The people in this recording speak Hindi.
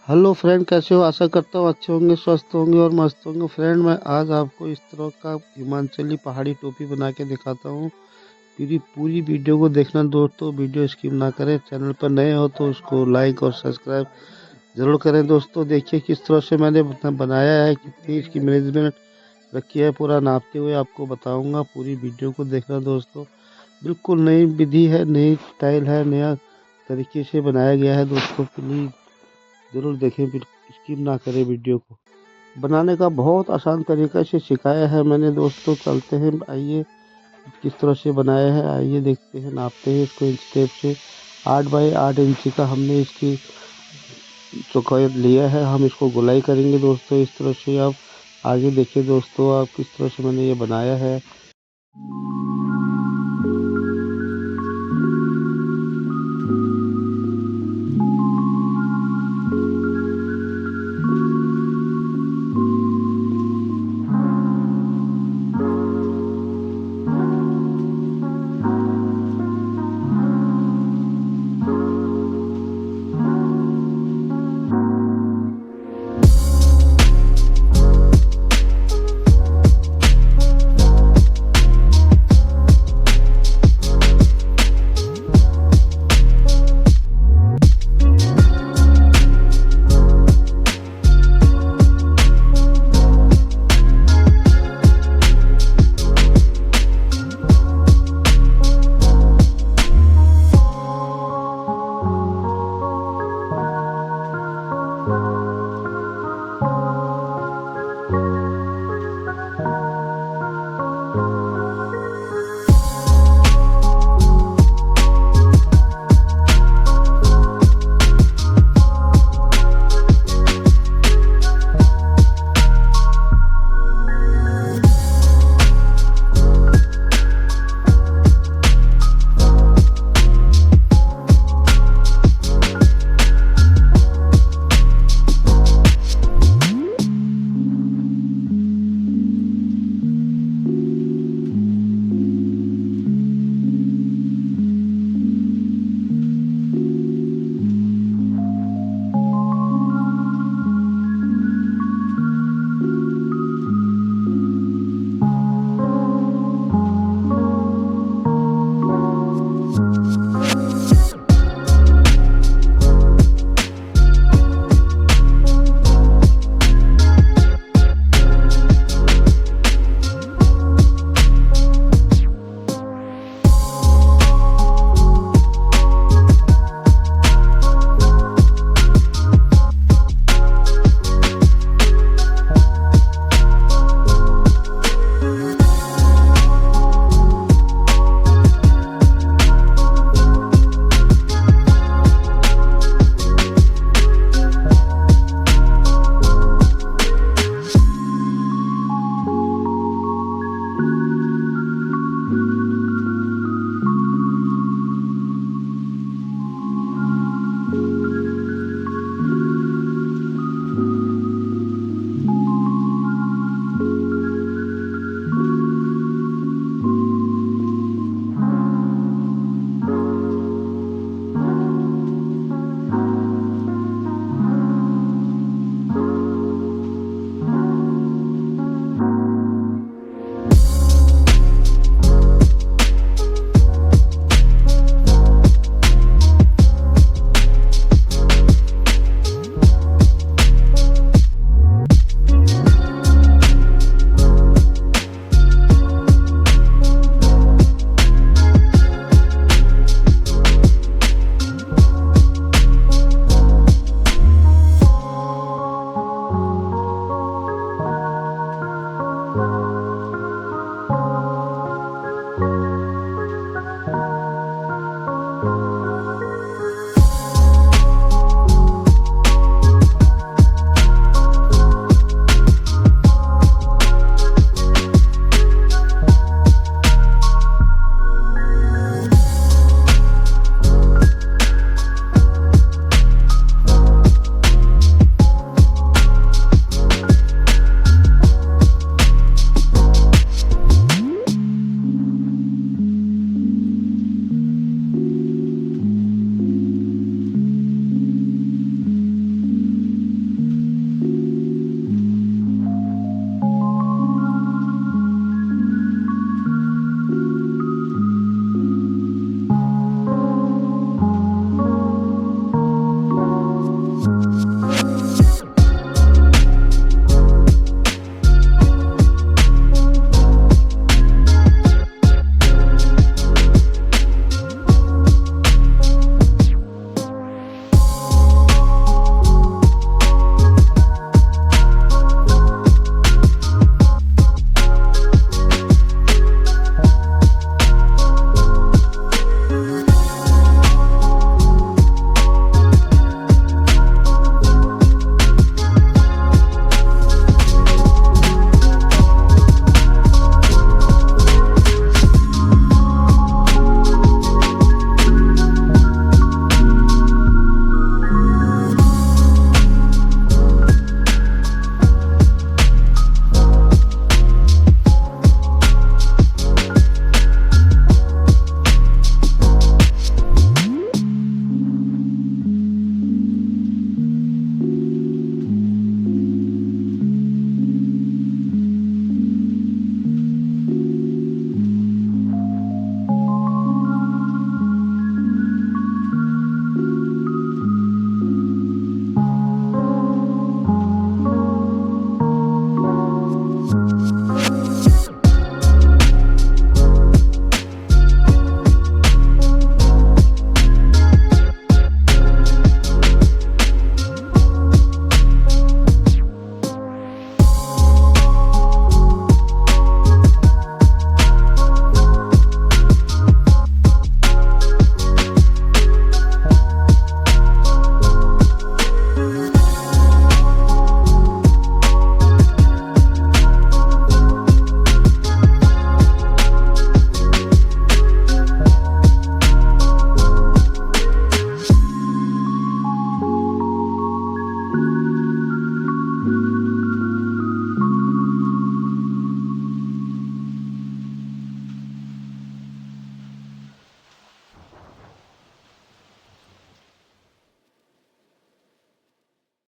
हेलो फ्रेंड, कैसे हो? आशा करता हूँ अच्छे होंगे, स्वस्थ होंगे और मस्त होंगे। फ्रेंड, मैं आज आपको इस तरह का हिमाचली पहाड़ी टोपी बना के दिखाता हूँ। पूरी पूरी वीडियो को देखना दोस्तों, वीडियो स्किप ना करें। चैनल पर नए हो तो उसको लाइक और सब्सक्राइब जरूर करें। दोस्तों देखिए किस तरह से मैंने बनाया है, कितनी इसकी मैनेजमेंट रखी है, पूरा नापते हुए आपको बताऊंगा। पूरी वीडियो को देखना दोस्तों। बिल्कुल नई विधि है, नई स्टाइल है, नया तरीके से बनाया गया है दोस्तों। प्लीज़ ज़रूर देखें, स्किप ना करें वीडियो को। बनाने का बहुत आसान तरीका से सिखाया है मैंने दोस्तों। चलते हैं, आइए किस तरह से बनाया है, आइए देखते हैं। नापते हैं इसको इंच टेप से। 8 बाई 8 इंच का हमने इसकी चौड़ाई लिया है। हम इसको गोलाई करेंगे दोस्तों इस तरह से। आप आगे देखिए दोस्तों, आप किस तरह से मैंने ये बनाया है।